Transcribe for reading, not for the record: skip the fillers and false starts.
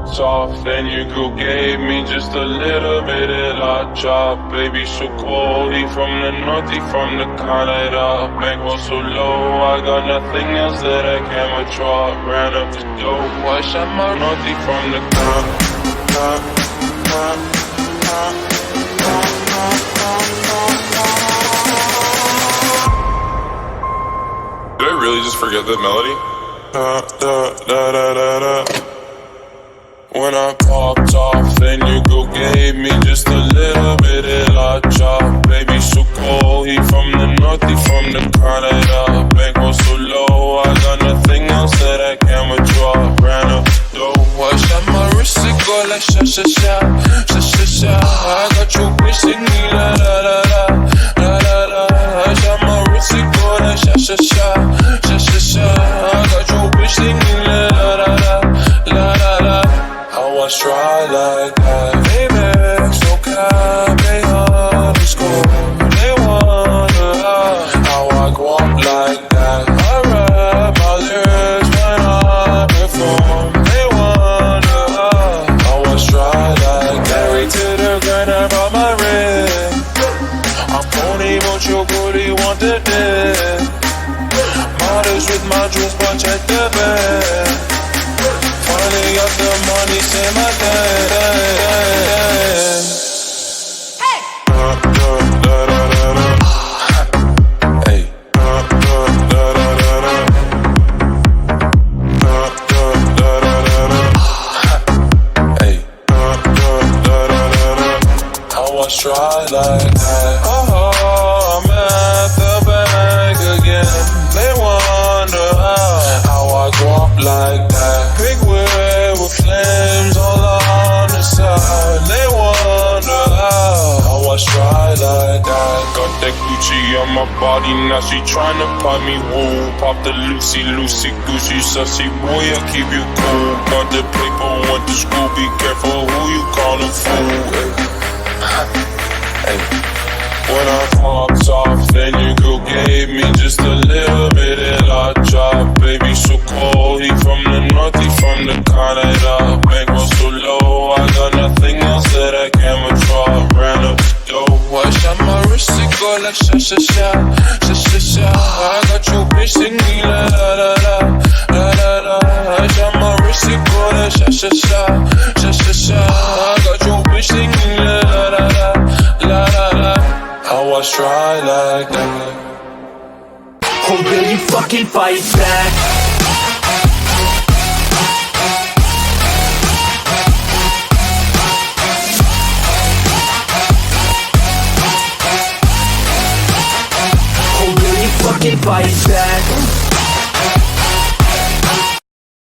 popped off, then your girl gave me just a little bit of la chop. Baby, so cold, he from the north, he from the Canada. Bankroll so low, I got nothing else that I can withdraw. Ran up the dough, I shot my north, he from the Did I really just forget that melody? When I popped off, then your girl gave me just a little bit of la chop. Baby, so cold, he from the north, he from the Canada. Bankroll so low, I got nothing else that I can withdraw. Ran up the dough, I shot my wrist, it go like sha sha sha, sha sha sha. I got your bitch singing la la la la, la la la. I shot my wrist, it go like sha sha sha, sha sha sha. I got your bitch singing la la la la, la la la. How I try like that, baby, so can they underscore? They wonder how I go up like that. I rap my lyrics when I perform. They wonder how I try like that. Married to the grind, I brought my ring. I'm pony, but your booty want the dick. Models with my jewels, but check the bag. Finally got the money, say my dance. Hey. Hey. Hey. How I try like that. Oh, I'm at the bank again. They wonder how I go up like that. Big wheel with flames all on the side. They wonder how I try like that. Got that Gucci on my body, now she tryna pop me woo. Pop the Lucy, Lucy, Gucci, sussy boy, I keep you cool. Got the paper, went to school, be careful who you call a fool. Hey. When I popped off, then your girl gave me just a little bit of la chop. Baby, so cold, he from the north, he from the Canada. Bankroll so low, I got nothing else that I can withdraw. Ran up the dough, I shot my wrist, it go like sha sha sha, sha sha sha. I got your bitch singing la la la la, la la la. I shot my wrist, it go like sha sha sha, sha sha sha. I got your bitch singing la la la la, la la la. How I try like that. Oh, will you fucking fight back? Oh, will you fucking fight back?